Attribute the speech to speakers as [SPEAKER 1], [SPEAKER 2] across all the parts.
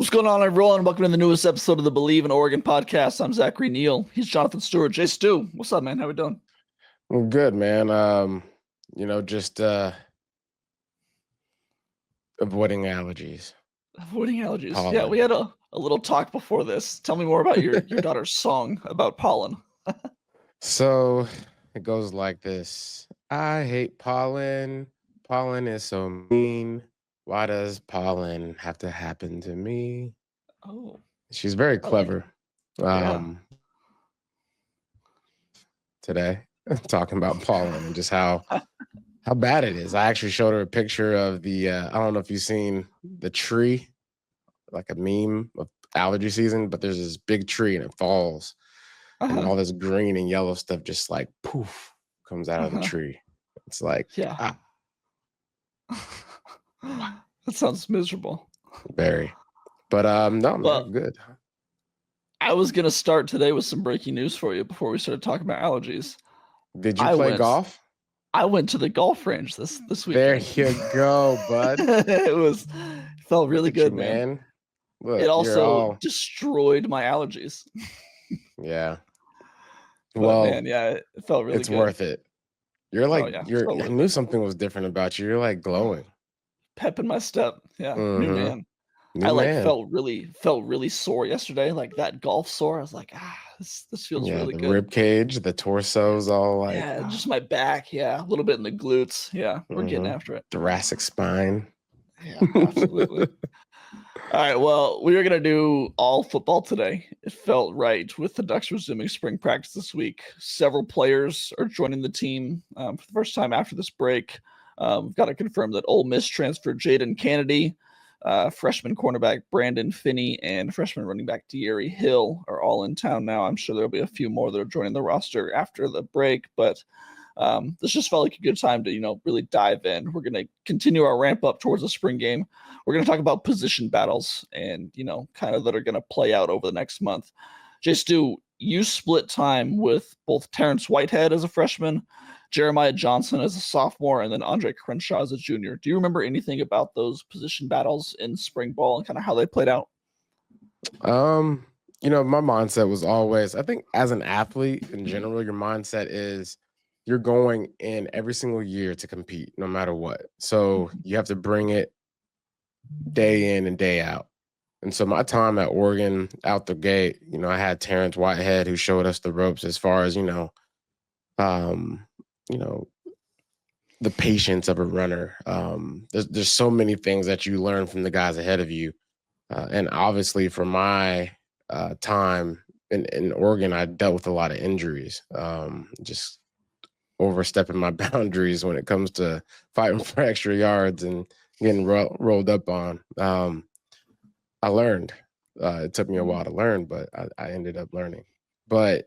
[SPEAKER 1] What's going on, everyone? Welcome to the newest episode of the Believe in Oregon podcast. I'm Zachary, Neel. He's Jonathan Stewart. Jay Stu, what's up, man? How we doing?
[SPEAKER 2] Well, good, man. Just avoiding allergies,
[SPEAKER 1] Avoiding allergies. Yeah, we
[SPEAKER 2] pollen.
[SPEAKER 1] had a little talk before this. Tell me more about your daughter's song about pollen.
[SPEAKER 2] So it goes like this. I hate pollen. Pollen is so mean. Why does pollen have to happen to me?
[SPEAKER 1] Oh,
[SPEAKER 2] She's very
[SPEAKER 1] I like it.
[SPEAKER 2] clever.
[SPEAKER 1] Yeah.
[SPEAKER 2] Today talking about pollen and just how bad it is. I actually showed her a picture of the I don't know if you've seen the tree, like a meme of allergy season, but there's this big tree and it falls and
[SPEAKER 1] Uh-huh.
[SPEAKER 2] all this green and yellow stuff just like poof comes out of the
[SPEAKER 1] Uh-huh.
[SPEAKER 2] tree. It's like
[SPEAKER 1] Yeah.
[SPEAKER 2] ah,
[SPEAKER 1] That sounds miserable.
[SPEAKER 2] very. But no
[SPEAKER 1] Well,
[SPEAKER 2] man, good.
[SPEAKER 1] I was gonna start today with some breaking news for you before we started talking about allergies.
[SPEAKER 2] Did you
[SPEAKER 1] I
[SPEAKER 2] play
[SPEAKER 1] went
[SPEAKER 2] golf?
[SPEAKER 1] I went to the golf range this
[SPEAKER 2] There
[SPEAKER 1] weekend.
[SPEAKER 2] you go, bud.
[SPEAKER 1] It felt
[SPEAKER 2] Look
[SPEAKER 1] really
[SPEAKER 2] at you,
[SPEAKER 1] good, man.
[SPEAKER 2] man.
[SPEAKER 1] It
[SPEAKER 2] Look, you're
[SPEAKER 1] also
[SPEAKER 2] all
[SPEAKER 1] destroyed my allergies.
[SPEAKER 2] yeah.
[SPEAKER 1] But
[SPEAKER 2] Well,
[SPEAKER 1] man, yeah, it felt really
[SPEAKER 2] it's
[SPEAKER 1] good.
[SPEAKER 2] worth it. You're
[SPEAKER 1] Oh
[SPEAKER 2] like
[SPEAKER 1] yeah, so
[SPEAKER 2] I
[SPEAKER 1] worth
[SPEAKER 2] knew
[SPEAKER 1] it.
[SPEAKER 2] something was different about you. You're like glowing.
[SPEAKER 1] Pep in my step. Yeah, new
[SPEAKER 2] Mm-hmm.
[SPEAKER 1] man. I
[SPEAKER 2] New
[SPEAKER 1] like
[SPEAKER 2] man.
[SPEAKER 1] felt really sore yesterday, like that golf sore. I was like, this feels
[SPEAKER 2] Yeah,
[SPEAKER 1] really
[SPEAKER 2] the
[SPEAKER 1] good.
[SPEAKER 2] rib cage, the torso's all like
[SPEAKER 1] Yeah, just my back. Yeah, a little bit in the glutes. Yeah, we're getting
[SPEAKER 2] mm-hmm.
[SPEAKER 1] after it.
[SPEAKER 2] Thoracic spine.
[SPEAKER 1] Yeah, absolutely. All right, well, we are going to do all football today. It felt right with the Ducks resuming spring practice this week. Several players are joining the team for the first time after this break. We've got to confirm that Ole Miss transfer Jaden Kennedy, freshman cornerback Brandon Finney, and freshman running back De'Ari Hill are all in town now. I'm sure there'll be a few more that are joining the roster after the break, but this just felt like a good time to really dive in. We're going to continue our ramp up towards the spring game. We're going to talk about position battles and kind of that are going to play out over the next month. Jay Stu, you split time with both Terrence Whitehead as a freshman, Jeremiah Johnson as a sophomore, and then Andre Crenshaw as a junior. Do you remember anything about those position battles in spring ball and kind of how they played out?
[SPEAKER 2] Um, my mindset was always, I think as an athlete in general, your mindset is you're going in every single year to compete, no matter what. So you have to bring it day in and day out. And so my time at Oregon out the gate, I had Terrence Whitehead who showed us the ropes as far as, um, you know, the patience of a runner. There's so many things that you learn from the guys ahead of you. And obviously for my time in Oregon, I dealt with a lot of injuries, just overstepping my boundaries when it comes to fighting for extra yards and getting rolled up on. I learned. It took me a while to learn, but I ended up learning. But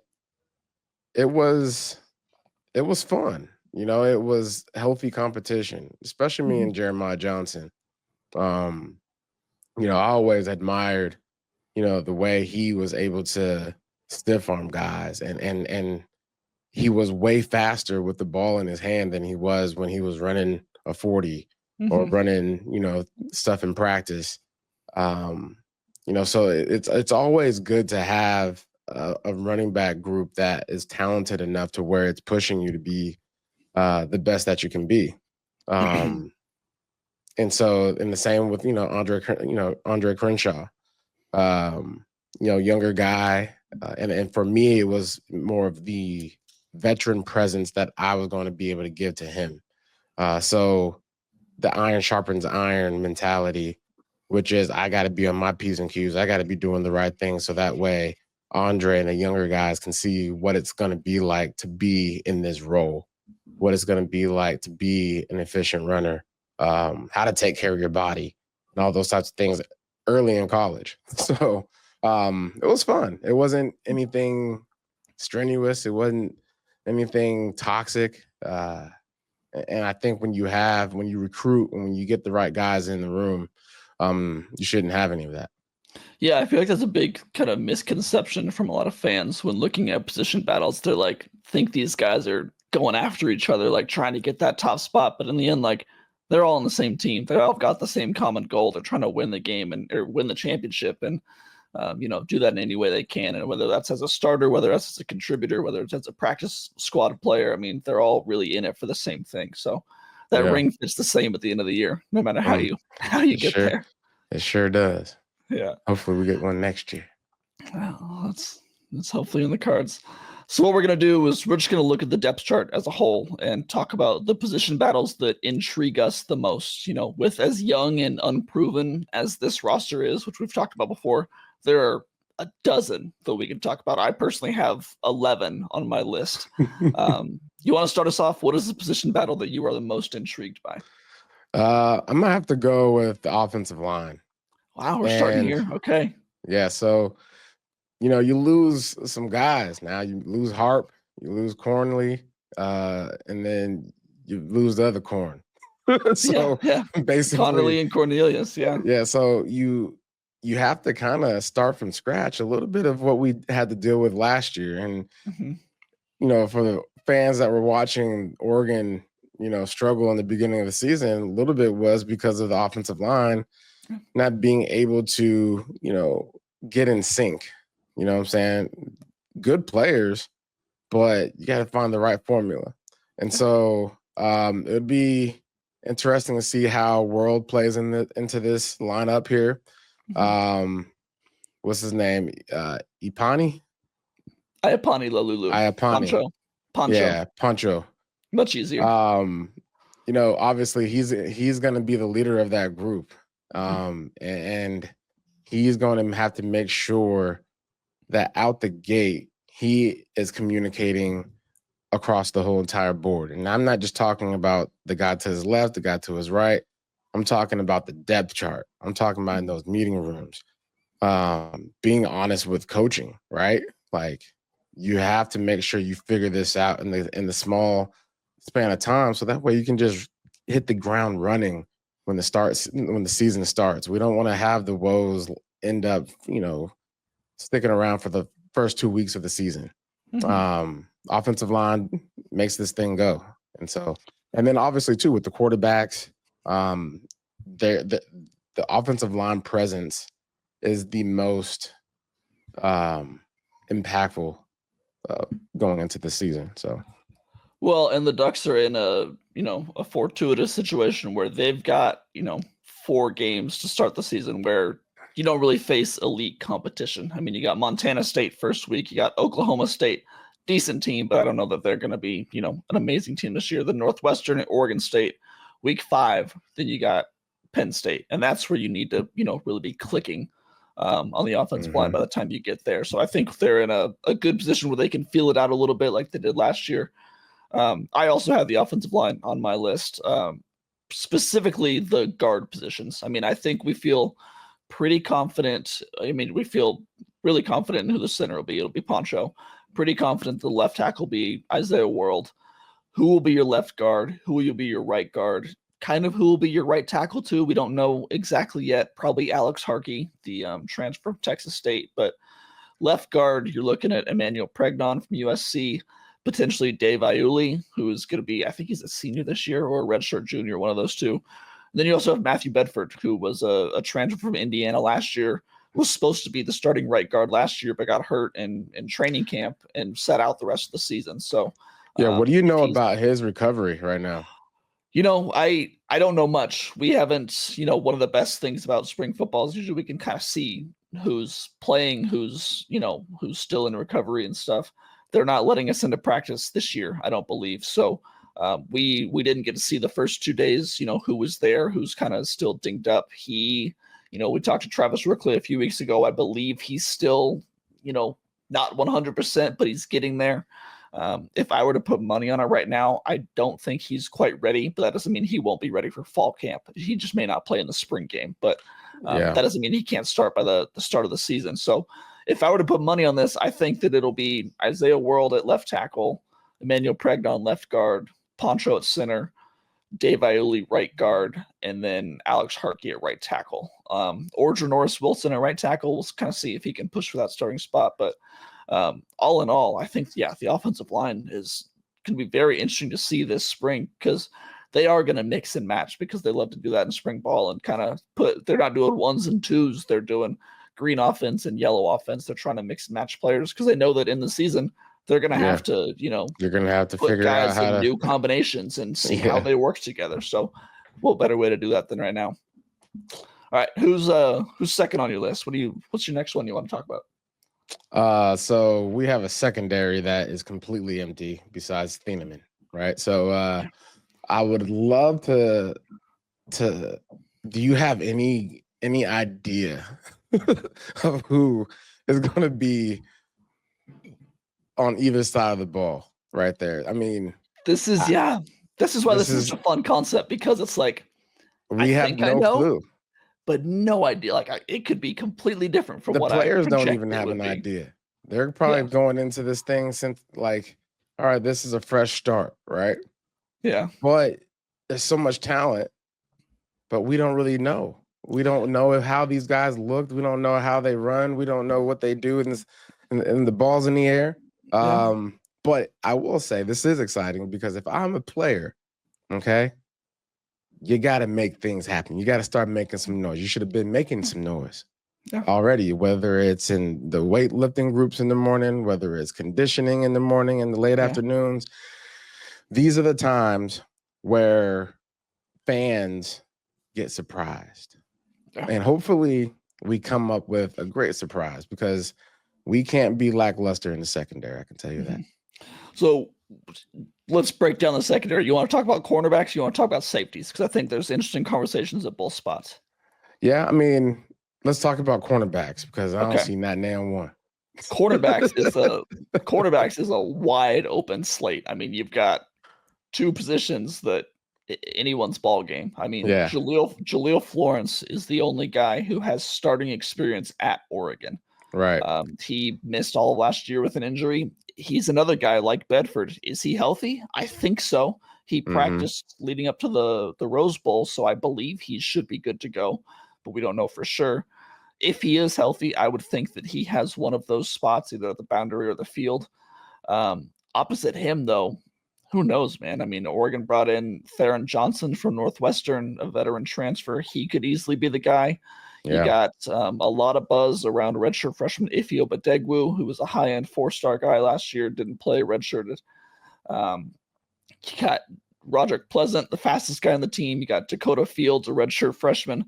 [SPEAKER 2] it was fun. It was healthy competition, especially me
[SPEAKER 1] Mm-hmm.
[SPEAKER 2] and Jeremiah Johnson. Um, I always admired, the way he was able to stiff arm guys and he was way faster with the ball in his hand than he was when he was running a 40 or
[SPEAKER 1] Mm-hmm.
[SPEAKER 2] running, stuff in practice. Um, so it's always good to have a running back group that is talented enough to where it's pushing you to be the best that you can be. Um, and so, in the same with Andre Crenshaw, younger guy, and for me, it was more of the veteran presence that I was going to be able to give to him. So the iron sharpens iron mentality, which is I got to be on my P's and Q's. I got to be doing the right thing so that way Andre and the younger guys can see what it's going to be like to be in this role, what it's going to be like to be an efficient runner, how to take care of your body, and all those types of things early in college. So it was fun. It wasn't anything strenuous. It wasn't anything toxic. And I think when you recruit and when you get the right guys in the room, you shouldn't have any of that.
[SPEAKER 1] Yeah, I feel like that's a big kind of misconception from a lot of fans when looking at position battles. They're like, think these guys are going after each other, like trying to get that top spot. But in the end, like they're all on the same team. They all got the same common goal. They're trying to win the game or win the championship and, do that in any way they can. And whether that's as a starter, whether that's as a contributor, whether it's as a practice squad player, I mean, they're all really in it for the same thing. So that
[SPEAKER 2] Yeah.
[SPEAKER 1] ring fits the same at the end of the year, no matter how you get there.
[SPEAKER 2] It sure does.
[SPEAKER 1] Yeah.
[SPEAKER 2] Hopefully we get one next year.
[SPEAKER 1] Well, that's hopefully in the cards. So what we're going to do is we're just going to look at the depth chart as a whole and talk about the position battles that intrigue us the most. With as young and unproven as this roster is, which we've talked about before, there are a dozen that we can talk about. I personally have 11 on my list. You want to start us off? What is the position battle that you are the most intrigued by?
[SPEAKER 2] I'm gonna have to go with the offensive line.
[SPEAKER 1] Wow, we're starting here. Okay.
[SPEAKER 2] Yeah, so you lose some guys now. You lose Harp, you lose Cornley, and then you lose the other Corn. So
[SPEAKER 1] yeah.
[SPEAKER 2] basically,
[SPEAKER 1] Connerly and Cornelius. Yeah.
[SPEAKER 2] Yeah, so you have to kind of start from scratch, a little bit of what we had to deal with last year. And for the fans that were watching Oregon, struggle in the beginning of the season, a little bit was because of the offensive line not being able to, get in sync. You know what I'm saying? Good players, but you got to find the right formula. And so it would be interesting to see how World plays into this lineup here. What's his name? Ipani?
[SPEAKER 1] Iapani Lalulu.
[SPEAKER 2] Iapani.
[SPEAKER 1] Poncho.
[SPEAKER 2] Yeah, Poncho.
[SPEAKER 1] Much easier.
[SPEAKER 2] Obviously he's going to be the leader of that group. And he's going to have to make sure that out the gate, he is communicating across the whole entire board. And I'm not just talking about the guy to his left, the guy to his right. I'm talking about the depth chart. I'm talking about in those meeting rooms, being honest with coaching, right? Like you have to make sure you figure this out in the small span of time, so that way you can just hit the ground running when the season starts. We don't want to have the woes end up, sticking around for the first 2 weeks of the season. Offensive line makes this thing go. And then obviously too, with the quarterbacks, the offensive line presence is the most impactful going into the season. So,
[SPEAKER 1] well, and the Ducks are in a fortuitous situation where they've got 4 games to start the season where you don't really face elite competition. I mean, you got Montana State first week, you got Oklahoma State, decent team, but I don't know that they're going to be an amazing team this year. The Northwestern and Oregon State week 5, then you got Penn State, and that's where you need to really be clicking on the offensive line by the time you get there. So I think they're in a good position where they can feel it out a little bit like they did last year. I also have the offensive line on my list, specifically the guard positions. I mean, I think we feel pretty confident. I mean, we feel really confident in who the center will be. It'll be Poncho. Pretty confident the left tackle will be Isaiah World. Who will be your left guard? Who will be your right guard? Kind of who will be your right tackle too. We don't know exactly yet. Probably Alex Harkey, the transfer from Texas State. But left guard, you're looking at Emmanuel Pregnon from USC, potentially Dave Iuli, who is going to be, I think he's a senior this year or a redshirt junior, one of those two. And then you also have Matthew Bedford, who was a transfer from Indiana last year, was supposed to be the starting right guard last year, but got hurt in training camp and sat out the rest of the season. So,
[SPEAKER 2] what do you know about his recovery right now?
[SPEAKER 1] I don't know much. We haven't, one of the best things about spring football is usually we can kind of see who's playing, who's still in recovery and stuff. They're not letting us into practice this year, I don't believe. So we didn't get to see the first 2 days, who was there, who's kind of still dinged up. We talked to Travis Rickley a few weeks ago. I believe he's still, not 100%, but he's getting there. If I were to put money on it right now, I don't think he's quite ready, but that doesn't mean he won't be ready for fall camp. He just may not play in the spring game, but that doesn't mean he can't start by the start of the season. So if I were to put money on this, I think that it'll be Isaiah World at left tackle, Emmanuel Pregnon left guard, Poncho at center, Dave Iuli right guard, and then Alex Harkey at right tackle. Or Janoris Wilson at right tackle. We'll kind of see if he can push for that starting spot. But all in all, I think, the offensive line is going to be very interesting to see this spring because they are going to mix and match because they love to do that in spring ball and kind of they're not doing ones and twos. They're doing green offense and yellow offense. They're trying to mix and match players because they know that in the season they're going to have to,
[SPEAKER 2] you're going to have to
[SPEAKER 1] put
[SPEAKER 2] figure
[SPEAKER 1] guys
[SPEAKER 2] out how
[SPEAKER 1] in
[SPEAKER 2] to
[SPEAKER 1] new combinations and see how they work together. So what better way to do that than right now? All right. Who's second on your list? What's your next one you want to talk about?
[SPEAKER 2] So we have a secondary that is completely empty besides Thieneman, right? So I would love to do you have any idea of who is going to be on either side of the ball right there? I mean,
[SPEAKER 1] this is why this is such a fun concept, because it's like
[SPEAKER 2] we have no clue,
[SPEAKER 1] but no idea. Like it could be completely different from what
[SPEAKER 2] the players don't even have an idea. They're probably going into this thing since like, all right, this is a fresh start, right?
[SPEAKER 1] Yeah.
[SPEAKER 2] But there's so much talent, but we don't really know. We don't know how these guys looked. We don't know how they run. We don't know what they do in the balls in the air. But I will say this is exciting because if I'm a player, okay, you got to make things happen. You got to start making some noise. You should have been making some noise already, whether it's in the weightlifting groups in the morning, whether it's conditioning in the morning and the late afternoons. These are the times where fans get surprised. And hopefully we come up with a great surprise, because we can't be lackluster in the secondary. I can tell you that.
[SPEAKER 1] So let's break down the secondary. You want to talk about cornerbacks? You want to talk about safeties? Because I think there's interesting conversations at both spots.
[SPEAKER 2] Yeah, I mean, let's talk about cornerbacks, because I don't see not nail one.
[SPEAKER 1] Cornerbacks is a wide open slate. I mean, you've got two positions that anyone's ball game. I mean, Jaleel Florence is the only guy who has starting experience at Oregon.
[SPEAKER 2] Right.
[SPEAKER 1] He missed all of last year with an injury. He's another guy like Bedford. Is he healthy? I think so. He practiced leading up to the Rose Bowl, so I believe he should be good to go, but we don't know for sure. If he is healthy, I would think that he has one of those spots, either at the boundary or the field. Opposite him, though, who knows, man? I mean, Oregon brought in Theron Johnson from Northwestern, a veteran transfer. He could easily be the guy. You got a lot of buzz around redshirt freshman Ifeoma Badegwu, who was a high-end four-star guy last year, didn't play redshirted. You got Roderick Pleasant, the fastest guy on the team. You got Dakota Fields, a redshirt freshman.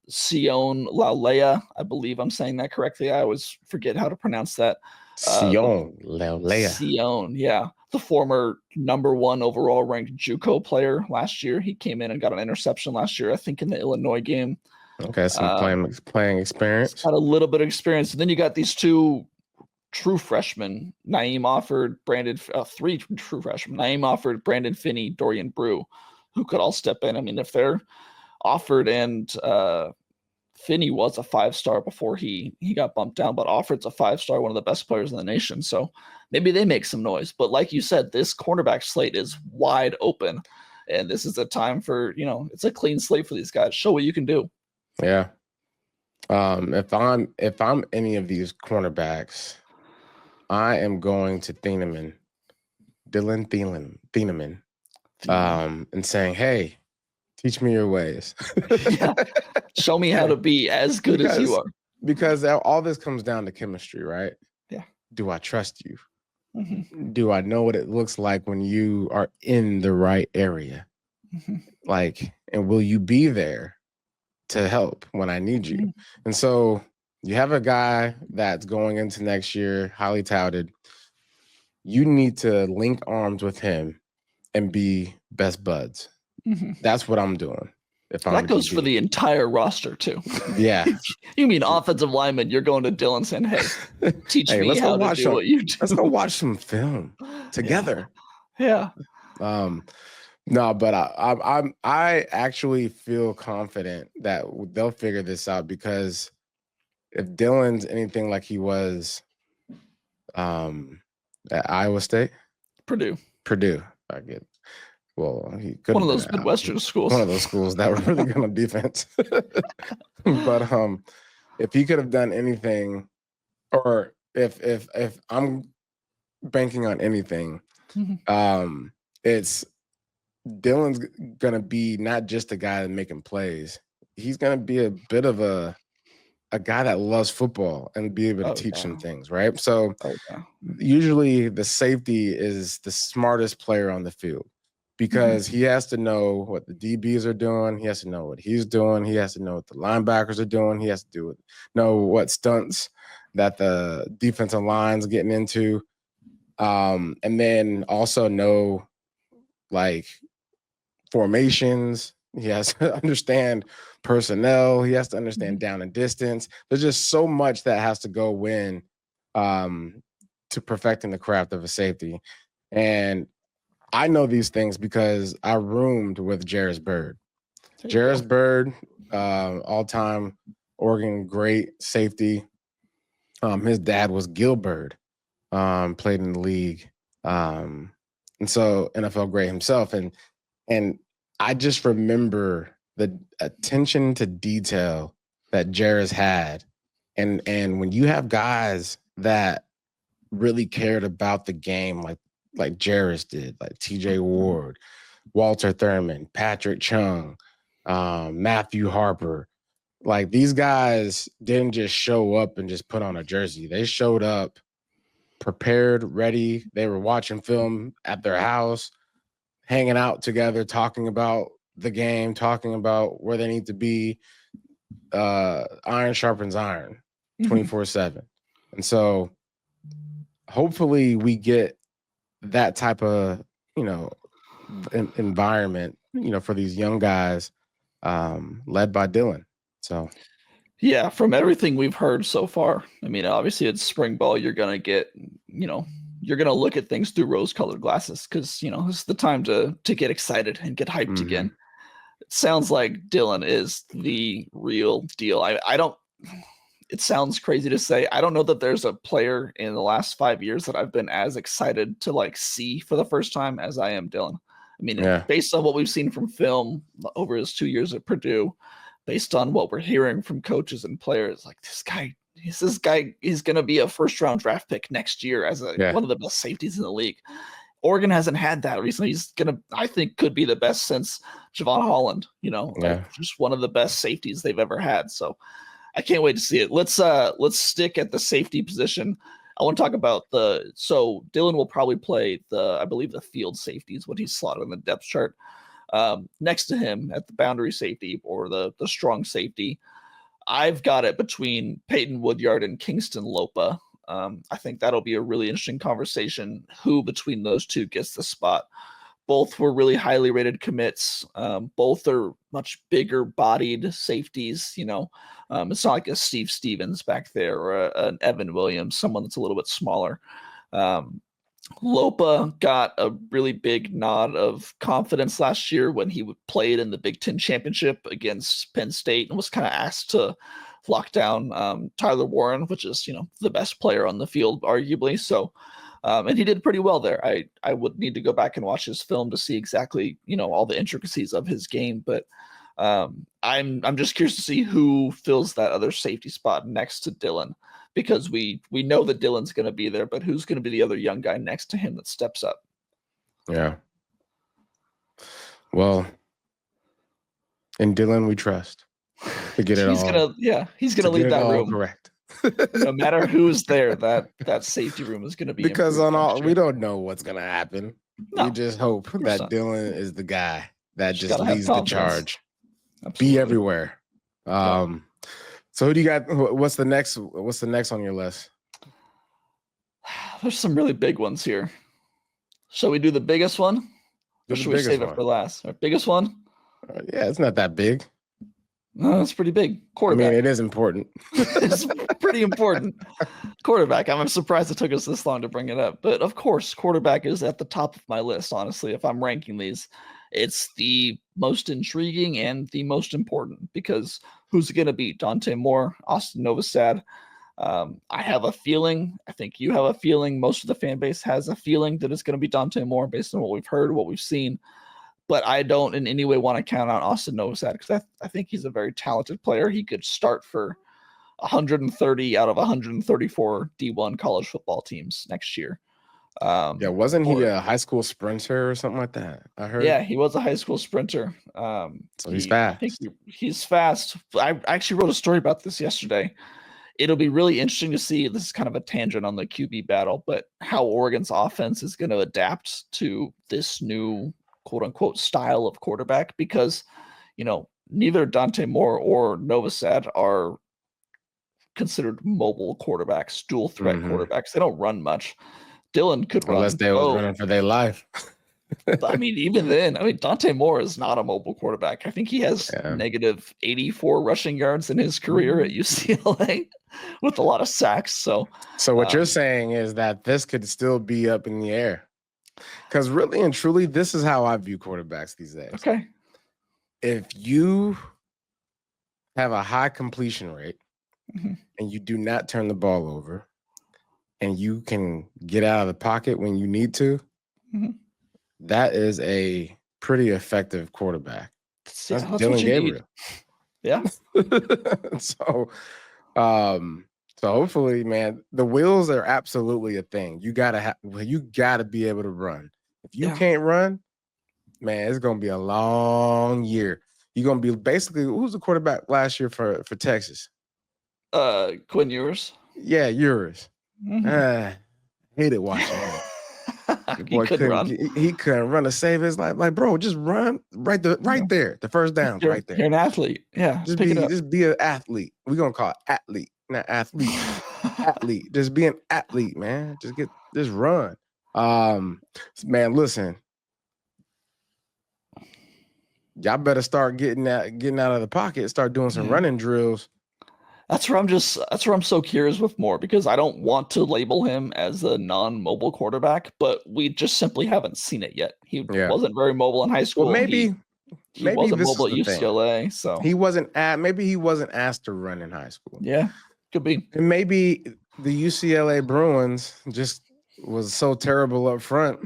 [SPEAKER 1] Sion Laulea, I believe I'm saying that correctly. I always forget how to pronounce that.
[SPEAKER 2] Sion Laulea.
[SPEAKER 1] Sion, yeah. The former #1 overall ranked JUCO player last year. He came in and got an interception last year, I think, in the Illinois game.
[SPEAKER 2] Okay, some playing experience.
[SPEAKER 1] Got a little bit of experience. And then you got these two true freshmen, Naeem Offord, three true freshmen, Naeem Offord, Brandon Finney, Dorian Brew, who could all step in. I mean, if they're Offord and Finney was a 5-star before he got bumped down, but Offord's a 5-star, one of the best players in the nation. So maybe they make some noise. But like you said, this cornerback slate is wide open. And this is a time for, it's a clean slate for these guys. Show what you can do.
[SPEAKER 2] Yeah. If I'm any of these cornerbacks, I am going to Thieneman, and saying, hey, teach me your ways.
[SPEAKER 1] Show me how to be as good as you are.
[SPEAKER 2] Because all this comes down to chemistry, right?
[SPEAKER 1] Yeah.
[SPEAKER 2] Do I trust you? Do I know what it looks like when you are in the right area? And will you be there to help when I need you? And so you have a guy that's going into next year, highly touted. You need to link arms with him and be best buds. That's what I'm doing.
[SPEAKER 1] That goes for the entire roster too.
[SPEAKER 2] Yeah.
[SPEAKER 1] You mean offensive lineman? You're going to Dylan saying, "Hey, teach me how to do what you do."
[SPEAKER 2] Let's go watch some film together.
[SPEAKER 1] Yeah.
[SPEAKER 2] No, but I actually feel confident that they'll figure this out, because if Dylan's anything like he was at Iowa State,
[SPEAKER 1] Purdue,
[SPEAKER 2] I get it. Well, he could
[SPEAKER 1] one of those Midwestern schools.
[SPEAKER 2] One of those schools that were really good on defense. But if he could have done anything, or if I'm banking on anything, it's Dylan's gonna be not just a guy making plays. He's gonna be a bit of a guy that loves football and be able to
[SPEAKER 1] Oh
[SPEAKER 2] teach
[SPEAKER 1] yeah.
[SPEAKER 2] some things, right? So
[SPEAKER 1] Oh yeah.
[SPEAKER 2] usually the safety is the smartest player on the field because he has to know what the DBs are doing. He has to know what he's doing. He has to know what the linebackers are doing. He has to know what stunts that the defensive line's getting into. And then also know like formations. He has to understand personnel. He has to understand down and distance. There's just so much that has to go in to perfecting the craft of a safety. And I know these things because I roomed with Jarris Bird.
[SPEAKER 1] There you
[SPEAKER 2] Jarris
[SPEAKER 1] go.
[SPEAKER 2] Bird, all-time Oregon great safety. His dad was Gil Bird, played in the league. And so NFL great himself. And I just remember the attention to detail that Jarris had. And when you have guys that really cared about the game like Jarris did, like TJ Ward, Walter Thurman, Patrick Chung, Matthew Harper, like these guys didn't just show up and just put on a jersey. They showed up prepared, ready. They were watching film at their house, hanging out together, talking about the game, talking about where they need to be. Iron sharpens iron 24/7. And so hopefully we get that type of, environment, for these young guys, led by Dylan. So
[SPEAKER 1] Yeah, from everything we've heard so far, I mean, obviously it's spring ball. You're gonna get, you're gonna look at things through rose-colored glasses because this is the time to get excited and get hyped again. It sounds like Dylan is the real deal. I don't. It sounds crazy to say. I don't know that there's a player in the last 5 years that I've been as excited to like see for the first time as I am Dylan. I mean,
[SPEAKER 2] yeah,
[SPEAKER 1] based on what we've seen from film over his 2 years at Purdue, based on what we're hearing from coaches and players, like this guy is going to be a first round draft pick next year as
[SPEAKER 2] yeah,
[SPEAKER 1] one of the best safeties in the league. Oregon hasn't had that recently. He's gonna, I think, could be the best since Javon Holland. Like
[SPEAKER 2] yeah.
[SPEAKER 1] just one of the best safeties they've ever had. So I can't wait to see it. Let's stick at the safety position. I want to talk about so Dylan will probably play I believe the field safety is what he's slotted on the depth chart. Next to him at the boundary safety or the strong safety, I've got it between Peyton Woodyard and Kingston Lopa. I think that'll be a really interesting conversation. Who between those two gets the spot? Both were really highly rated commits. Both are much bigger bodied safeties. It's not like a Steve Stevens back there or an Evan Williams, someone that's a little bit smaller. Lopa got a really big nod of confidence last year when he played in the Big Ten championship against Penn State and was kind of asked to lock down Tyler Warren, which is the best player on the field, arguably. So, and he did pretty well there. I would need to go back and watch his film to see exactly all the intricacies of his game, but I'm just curious to see who fills that other safety spot next to Dylan, because we know that Dylan's going to be there, but who's going to be the other young guy next to him that steps up?
[SPEAKER 2] Yeah. Well, in Dylan we trust to get it
[SPEAKER 1] He's
[SPEAKER 2] all.
[SPEAKER 1] he's gonna lead that room.
[SPEAKER 2] Correct.
[SPEAKER 1] No matter who's there, that safety room is going to be
[SPEAKER 2] Because
[SPEAKER 1] improved next
[SPEAKER 2] we
[SPEAKER 1] year.
[SPEAKER 2] don't know what's gonna happen.
[SPEAKER 1] No,
[SPEAKER 2] We just hope
[SPEAKER 1] of course
[SPEAKER 2] that
[SPEAKER 1] not.
[SPEAKER 2] Dylan is the guy that just
[SPEAKER 1] gotta have
[SPEAKER 2] leads the
[SPEAKER 1] confidence.
[SPEAKER 2] charge.
[SPEAKER 1] Absolutely.
[SPEAKER 2] Be everywhere. So who do you got? What's the next on your list?
[SPEAKER 1] There's some really big ones here. Shall we do the biggest one? Or should we save it for last? Our biggest one?
[SPEAKER 2] Yeah, it's not that big.
[SPEAKER 1] No, it's pretty big. Quarterback.
[SPEAKER 2] I mean, it is important.
[SPEAKER 1] It's pretty important. Quarterback. I'm surprised it took us this long to bring it up. But of course, quarterback is at the top of my list, honestly. If I'm ranking these, it's the most intriguing and the most important, because who's it going to be? Dante Moore, Austin Novosad. I have a feeling, I think you have a feeling, most of the fan base has a feeling that it's going to be Dante Moore based on what we've heard, what we've seen. But I don't in any way want to count out Austin Novosad because I think he's a very talented player. He could start for 130 out of 134 D1 college football teams next year.
[SPEAKER 2] Yeah, wasn't he
[SPEAKER 1] Or
[SPEAKER 2] a high school sprinter or something like that? I heard.
[SPEAKER 1] yeah, he was a high school sprinter.
[SPEAKER 2] So he's
[SPEAKER 1] I think
[SPEAKER 2] fast.
[SPEAKER 1] he's fast. I actually wrote a story about this yesterday. It'll be really interesting to see. This is kind of a tangent on the QB battle, but how Oregon's offense is going to adapt to this new quote unquote style of quarterback, because neither Dante Moore or Novosad are considered mobile quarterbacks, dual threat quarterbacks. They don't run much. Dylan could run.
[SPEAKER 2] Unless they was running for their life.
[SPEAKER 1] I mean, even then, Dante Moore is not a mobile quarterback. I think he has negative 84 rushing yards in his career at UCLA with a lot of sacks. So
[SPEAKER 2] what you're saying is that this could still be up in the air. Because really and truly, this is how I view quarterbacks these days.
[SPEAKER 1] Okay.
[SPEAKER 2] If you have a high completion rate and you do not turn the ball over and you can get out of the pocket when you need to, that is a pretty effective quarterback. That's Dylan Gabriel.
[SPEAKER 1] Yeah.
[SPEAKER 2] So hopefully, man, the wheels are absolutely a thing. You gotta be able to run. If you can't run, man, it's gonna be a long year. You're gonna be basically, who's the quarterback last year for Texas?
[SPEAKER 1] Quinn Ewers.
[SPEAKER 2] Yeah, Ewers. Hated watching him. The boy he couldn't run to save his life. Like, bro, just run right there. The first down right there.
[SPEAKER 1] You're an athlete. Yeah.
[SPEAKER 2] Just be an athlete. We're gonna call it athlete, not athlete. Athlete. Just be an athlete, man. Just run. Man, listen. Y'all better start getting out of the pocket, start doing some running drills.
[SPEAKER 1] That's where I'm so curious with Moore, because I don't want to label him as a non-mobile quarterback, but we just simply haven't seen it yet. He wasn't very mobile in high school.
[SPEAKER 2] Well, maybe
[SPEAKER 1] wasn't mobile at UCLA, so
[SPEAKER 2] he wasn't asked to run in high school.
[SPEAKER 1] Yeah, could be.
[SPEAKER 2] And maybe the UCLA Bruins just was so terrible up front.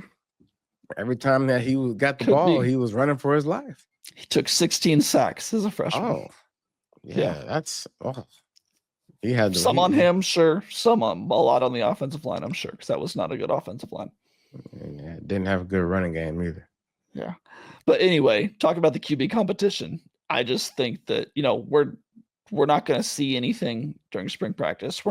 [SPEAKER 2] Every time that he got the ball, he was running for his life.
[SPEAKER 1] He took 16 sacks as a freshman.
[SPEAKER 2] Oh, yeah. He had
[SPEAKER 1] some on him, sure. A lot on the offensive line, I'm sure, because that was not a good offensive line.
[SPEAKER 2] And didn't have a good running game either.
[SPEAKER 1] Yeah. But anyway, talking about the QB competition, I just think that, we're not going to see anything during spring practice.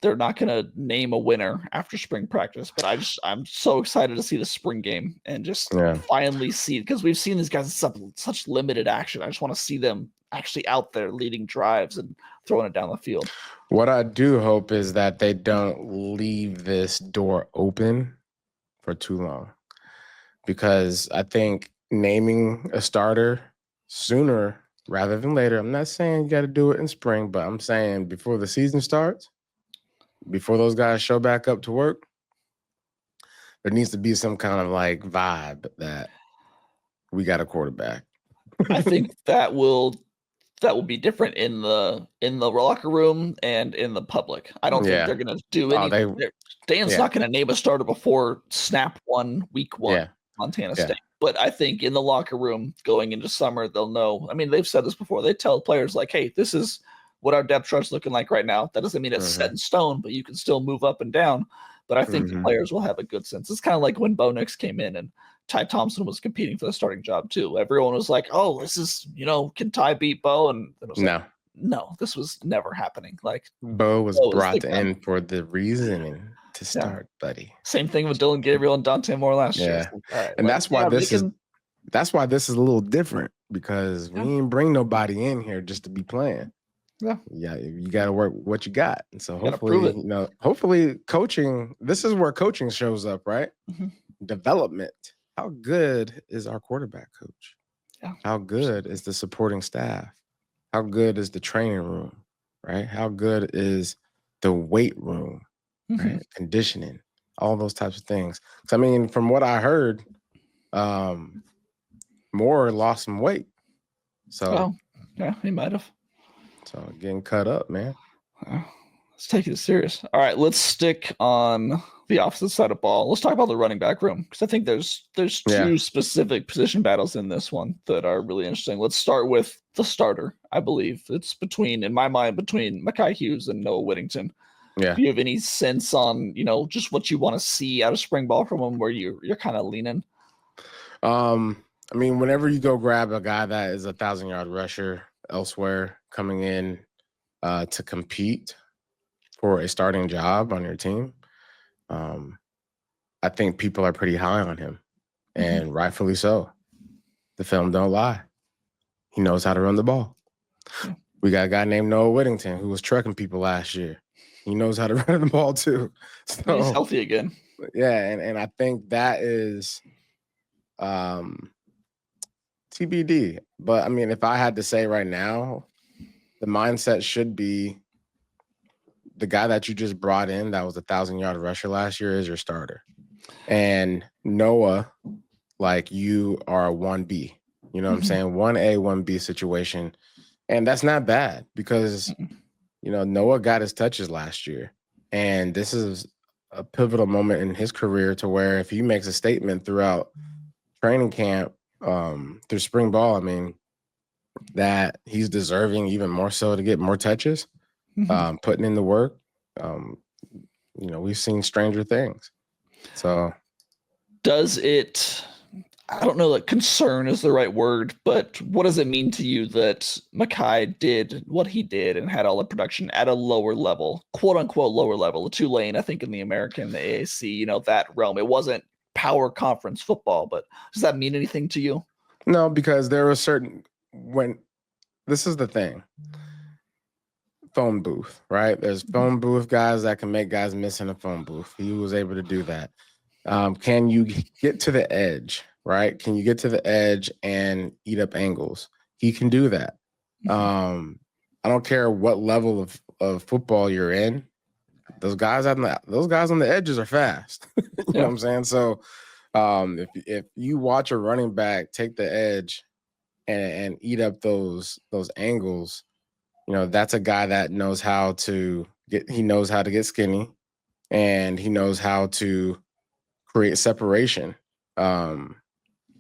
[SPEAKER 1] They're not going to name a winner after spring practice, but I'm so excited to see the spring game and just finally see, because we've seen these guys in such limited action. I just want to see them actually out there leading drives and throwing it down the field.
[SPEAKER 2] What I do hope is that they don't leave this door open for too long, because I think naming a starter sooner rather than later, I'm not saying you got to do it in spring, but I'm saying before the season starts, before those guys show back up to work, there needs to be some kind of like vibe that we got a quarterback.
[SPEAKER 1] I think that will be different in the locker room and in the public. I don't think they're going to do anything. Dan's not going to name a starter before snap one, week one, Montana State. But I think in the locker room going into summer, they'll know. I mean, they've said this before. They tell players like, hey, this is what our depth chart's looking like right now. That doesn't mean it's set in stone, but you can still move up and down. But I think the players will have a good sense. It's kind of like when Bo Nix came in and Ty Thompson was competing for the starting job too. Everyone was like, oh, this is, can Ty beat Bo? And it was no, this was never happening. Like,
[SPEAKER 2] Bo was brought in for the reasoning to start, buddy.
[SPEAKER 1] Same thing with Dylan Gabriel and Dante Moore last year.
[SPEAKER 2] Right, and that's why this is a little different, because we didn't bring nobody in here just to be playing. Yeah, you got to work what you got. And so hopefully coaching, this is where coaching shows up, right? Development. How good is our quarterback coach? How good is the supporting staff? How good is the training room, right? How good is the weight room, right? Conditioning, all those types of things. So, I mean, from what I heard, Moore lost some weight. So,
[SPEAKER 1] he might have.
[SPEAKER 2] So getting cut up, man.
[SPEAKER 1] Let's take it serious. All right, let's stick on the opposite side of ball. Let's talk about the running back room, because I think there's two specific position battles in this one that are really interesting. Let's start with the starter. I believe it's in my mind, between Mekhi Hughes and Noah Whittington.
[SPEAKER 2] Yeah.
[SPEAKER 1] Do you have any sense on, just what you want to see out of spring ball from him, where you're kind of leaning?
[SPEAKER 2] I mean, whenever you go grab a guy that is 1,000-yard rusher elsewhere coming in to compete for a starting job on your team, I think people are pretty high on him, and rightfully so. The film don't lie. He knows how to run the ball.
[SPEAKER 1] Yeah.
[SPEAKER 2] We got a guy named Noah Whittington who was trucking people last year. He knows how to run the ball too. So
[SPEAKER 1] He's healthy again.
[SPEAKER 2] yeah, and I think that is TBD. But I mean, if I had to say right now, the mindset should be the guy that you just brought in that was 1,000-yard rusher last year is your starter. And Noah, like, you are a 1B. You know what I'm saying? 1A, 1B situation. And that's not bad because, Noah got his touches last year. And this is a pivotal moment in his career to where if he makes a statement throughout training camp, through spring ball, I mean, that he's deserving even more so to get more touches, putting in the work. We've seen stranger things. So
[SPEAKER 1] does it, I don't know that concern is the right word, but what does it mean to you that Mekhi did what he did and had all the production at a lower level, quote unquote lower level, the Tulane, I think in the American, the AAC, that realm? It wasn't power conference football, but does that mean anything to you?
[SPEAKER 2] No, because there was this is the thing. Phone booth, right? There's phone booth guys that can make guys miss in a phone booth. He was able to do that. Can you get to the edge, right? Can you get to the edge and eat up angles? He can do that. I don't care what level of football you're in. Those guys on the edges are fast. You know what I'm saying? So if you watch a running back take the edge and eat up those angles, that's a guy that knows how to get skinny, and he knows how to create separation. And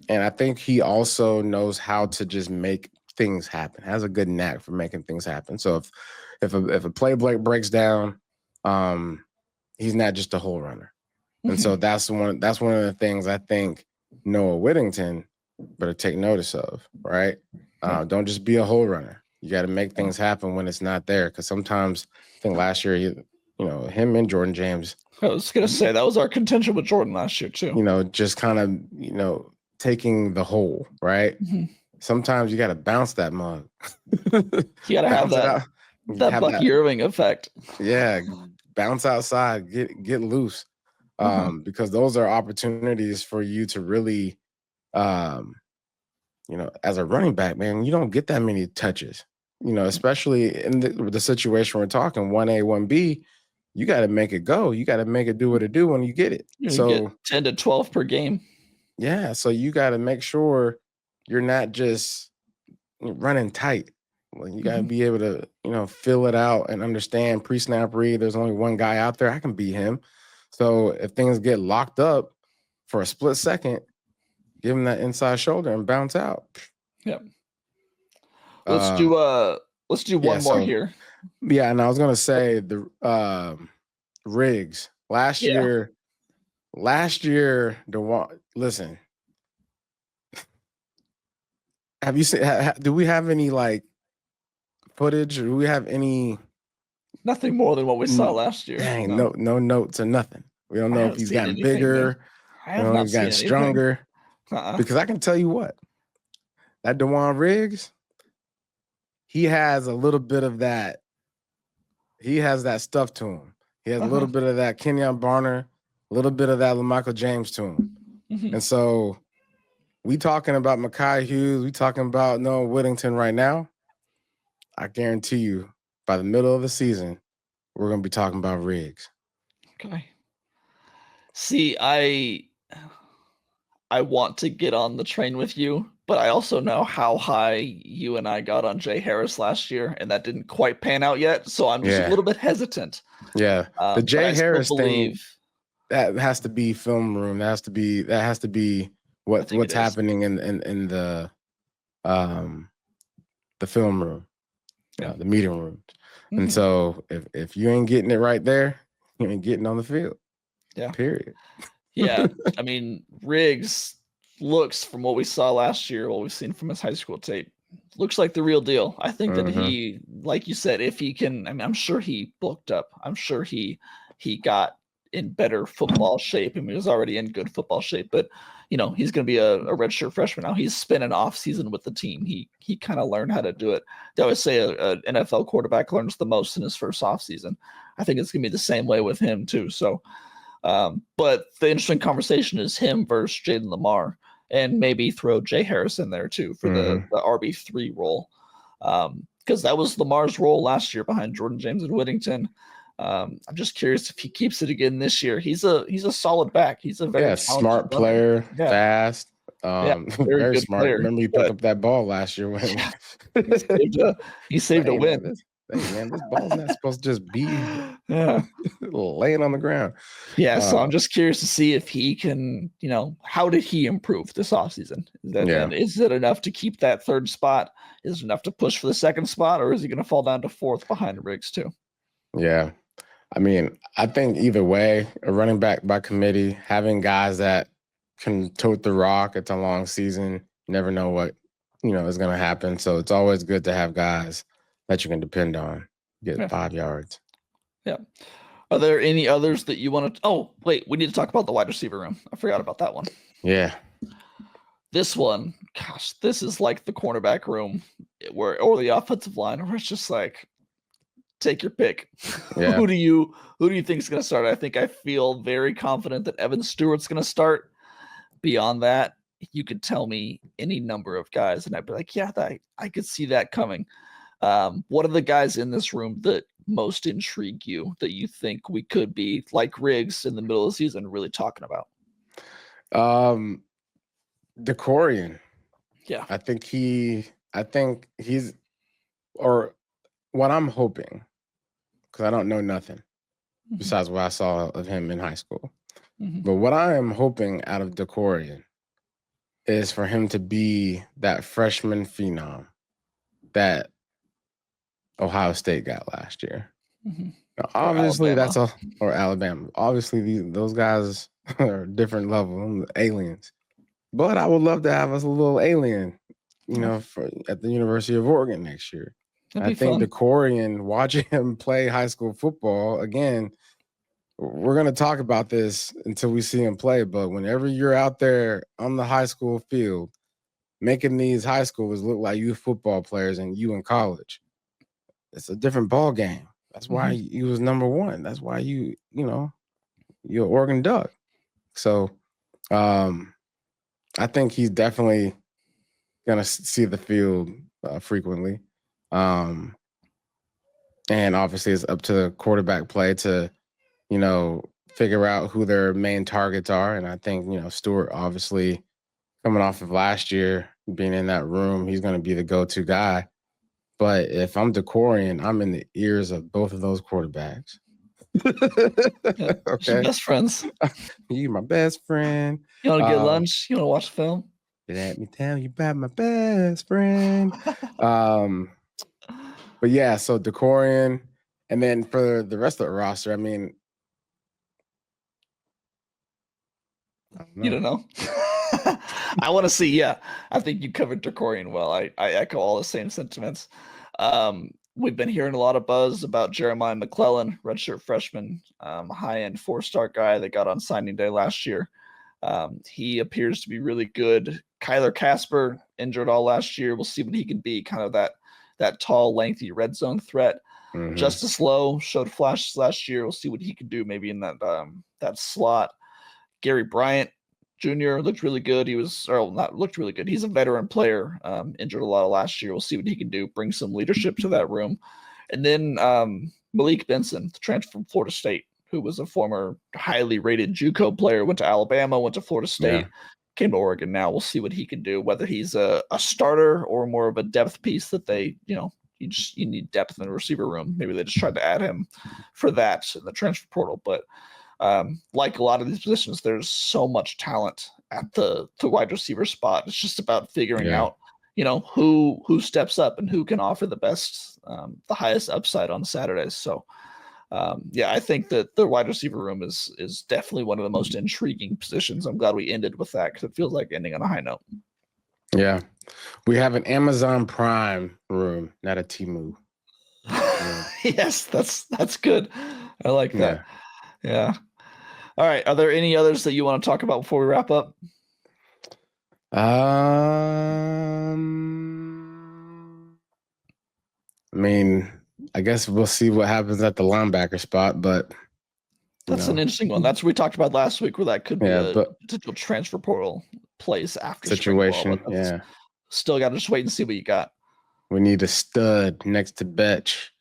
[SPEAKER 2] I think he also knows how to just make things happen, has a good knack for making things happen. So if a play breaks down, he's not just a hole runner. And so that's one of the things I think Noah Whittington better take notice of, right? Don't just be a hole runner. You got to make things happen when it's not there. Because sometimes, I think last year, him and Jordan James.
[SPEAKER 1] I was going to say that was our contention with Jordan last year too.
[SPEAKER 2] Just kind of, taking the hole, right? Sometimes you got to bounce that mug.
[SPEAKER 1] You got to have that Bucky Irving effect.
[SPEAKER 2] Yeah, bounce outside, get loose. Because those are opportunities for you to really, as a running back, man, you don't get that many touches, especially in the situation we're talking 1A, 1B, you got to make it go. You got to make it do what it do when you get it.
[SPEAKER 1] So get 10 to 12 per game.
[SPEAKER 2] Yeah. So you got to make sure you're not just running tight. Well, you got to be able to, fill it out and understand pre-snap read. There's only one guy out there. I can beat him. So if things get locked up for a split second, give him that inside shoulder and bounce out.
[SPEAKER 1] Yep. Let's do one more here.
[SPEAKER 2] Yeah, and I was gonna say the Riggs last year. Last year, listen. Have you seen? Do we have any footage? Do we have any?
[SPEAKER 1] Nothing more than what we saw last year.
[SPEAKER 2] Dang, no notes or nothing. We don't know if he's gotten bigger.
[SPEAKER 1] I have not
[SPEAKER 2] he's gotten stronger. Because I can tell you what, that DeJuan Riggs, he has a little bit of that. He has that stuff to him. He has a little bit of that Kenyon Barner, a little bit of that LaMichael James to him. And so we talking about Mekhi Hughes, we talking about Noah Whittington right now. I guarantee you, by the middle of the season, we're going to be talking about Riggs.
[SPEAKER 1] Okay. See, I want to get on the train with you, but I also know how high you and I got on Jay Harris last year, and that didn't quite pan out yet. So I'm just a little bit hesitant.
[SPEAKER 2] Yeah. The Jay Harris thing, that has to be film room. That has to be what's happening in the film room. Yeah, the meeting room. And so if you ain't getting it right there, you ain't getting on the field.
[SPEAKER 1] Yeah.
[SPEAKER 2] Period.
[SPEAKER 1] Yeah. I mean, Riggs looks, from what we saw last year, what we've seen from his high school tape, looks like the real deal. I think that he, like you said, if he can, I mean, I'm sure he bulked up. I'm sure he got in better football shape. I mean, he was already in good football shape, but he's going to be a redshirt freshman now. He's spent an off season with the team. He kind of learned how to do it. They always say an NFL quarterback learns the most in his first off season. I think it's going to be the same way with him too. So, but the interesting conversation is him versus Jaden Lamar, and maybe throw Jay Harris in there too for the RB3 role. Because that was Lamar's role last year behind Jordan James and Whittington. I'm just curious if he keeps it again this year. He's a solid back. He's a very
[SPEAKER 2] smart player, fast, very
[SPEAKER 1] good
[SPEAKER 2] smart.
[SPEAKER 1] player.
[SPEAKER 2] Remember he picked up that ball last year when
[SPEAKER 1] he saved a win.
[SPEAKER 2] Man, this ball's not supposed to just be laying on the ground.
[SPEAKER 1] Yeah, so I'm just curious to see if he can, how did he improve this offseason? Is it enough to keep that third spot? Is it enough to push for the second spot, or is he going to fall down to fourth behind Riggs too?
[SPEAKER 2] Yeah. I mean, I think either way, a running back by committee, having guys that can tote the rock, it's a long season. You never know what, is going to happen. So it's always good to have guys that you can depend on, get 5 yards.
[SPEAKER 1] Yeah. Are there any others that you want to? Oh, wait, we need to talk about the wide receiver room. I forgot about that one.
[SPEAKER 2] Yeah.
[SPEAKER 1] This one, gosh, this is like the cornerback room or the offensive line, where it's just like, take your pick.
[SPEAKER 2] Yeah.
[SPEAKER 1] Who do you think is going to start? I feel very confident that Evan Stewart's going to start. Beyond that, you could tell me any number of guys, and I'd be like, yeah, I could see that coming. What are the guys in this room that most intrigue you, that you think we could be, like Riggs in the middle of the season, really talking about?
[SPEAKER 2] DeCorian.
[SPEAKER 1] Yeah.
[SPEAKER 2] I think he's, or what I'm hoping, because I don't know nothing besides what I saw of him in high school. But what I am hoping out of DeCorian is for him to be that freshman phenom that Ohio State got last year. Now, obviously, or Alabama. Obviously, those guys are a different level, aliens. But I would love to have us a little alien, at the University of Oregon next year. I think DeCorian, watching him play high school football, again, we're going to talk about this until we see him play, but whenever you're out there on the high school field, making these high schoolers look like youth football players and you in college, it's a different ball game. That's why you was number one. That's why you're Oregon Duck. So I think he's definitely going to see the field frequently. And obviously it's up to the quarterback play to, figure out who their main targets are. And I think, Stewart, obviously coming off of last year, being in that room, he's going to be the go-to guy. But if I'm DeCorian, I'm in the ears of both of those quarterbacks.
[SPEAKER 1] Okay. Best friends.
[SPEAKER 2] You my best friend.
[SPEAKER 1] You want to get lunch? You want to watch a film?
[SPEAKER 2] Let me tell you about my best friend. But yeah, so DeCorian. And then for the rest of the roster, I mean,
[SPEAKER 1] you don't know. I want to see. Yeah, I think you covered DeCorian well. I echo all the same sentiments. We've been hearing a lot of buzz about Jeremiah McClellan, redshirt freshman, high-end 4-star guy that got on signing day last year. He appears to be really good. Kyler Casper, injured all last year. We'll see what he can be, kind of that tall, lengthy red zone threat. Justice Lowe showed flashes last year. We'll see what he can do maybe in that slot. Gary Bryant Jr. looked really good. He's a veteran player, injured a lot last year. We'll see what he can do, bring some leadership to that room. And then Malik Benson, the transfer from Florida State, who was a former highly rated JUCO player, went to Alabama, went to Florida State, came to Oregon. Now we'll see what he can do, whether he's a starter or more of a depth piece that they, you need depth in the receiver room. Maybe they just tried to add him for that in the transfer portal. But like a lot of these positions, there's so much talent at the wide receiver spot. It's just about figuring out, who steps up and who can offer the best, the highest upside on Saturdays. So, I think that the wide receiver room is definitely one of the most intriguing positions. I'm glad we ended with that because it feels like ending on a high note.
[SPEAKER 2] Yeah. We have an Amazon Prime room, not a Temu.
[SPEAKER 1] Yes, that's good. I like that. Yeah. All right. Are there any others that you want to talk about before we wrap up?
[SPEAKER 2] I mean, I guess we'll see what happens at the linebacker spot, but
[SPEAKER 1] that's an interesting one. That's what we talked about last week, where that could be a potential transfer portal place after
[SPEAKER 2] situation. Yeah.
[SPEAKER 1] Still got to just wait and see what you got.
[SPEAKER 2] We need a stud next to Betch.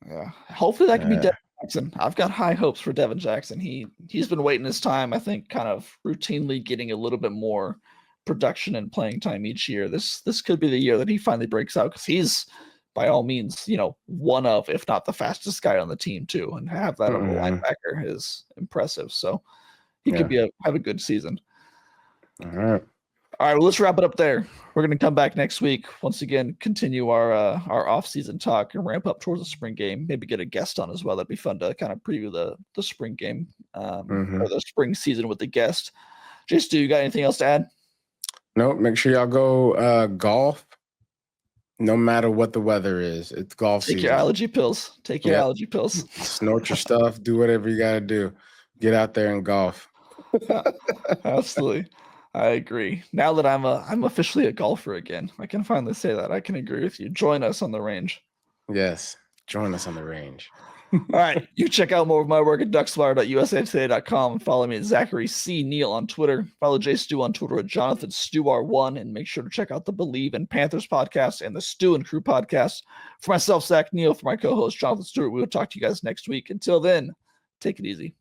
[SPEAKER 1] Yeah. Hopefully that can be Devin Jackson. I've got high hopes for Devin Jackson. He's been waiting his time, I think, kind of routinely getting a little bit more production and playing time each year. This could be the year that he finally breaks out, because he's, by all means, one of, if not the fastest guy on the team too, and have that on a linebacker is impressive. So he could have a good season.
[SPEAKER 2] All right.
[SPEAKER 1] Well, let's wrap it up there. We're going to come back next week. Once again, continue our off-season talk and ramp up towards the spring game. Maybe get a guest on as well. That'd be fun to kind of preview the spring game or the spring season with the guest. Jace, you got anything else to add?
[SPEAKER 2] No, make sure y'all go golf. No matter what the weather is, it's golf season.
[SPEAKER 1] Take your allergy pills. Take your allergy pills.
[SPEAKER 2] Snort your stuff. Do whatever you got to do. Get out there and golf.
[SPEAKER 1] Absolutely. I agree. Now that I'm officially a golfer again, I can finally say that. I can agree with you. Join us on the range.
[SPEAKER 2] Yes. Join us on the range.
[SPEAKER 1] All right. You check out more of my work at duckswire.usatoday.com and follow me at Zachary C. Neel on Twitter. Follow Jay Stu on Twitter at Jonathan StewR1, and make sure to check out the Believe in Panthers podcast and the Stu and Crew podcast. For myself, Zach Neel, for my co-host Jonathan Stewart, we will talk to you guys next week. Until then, take it easy.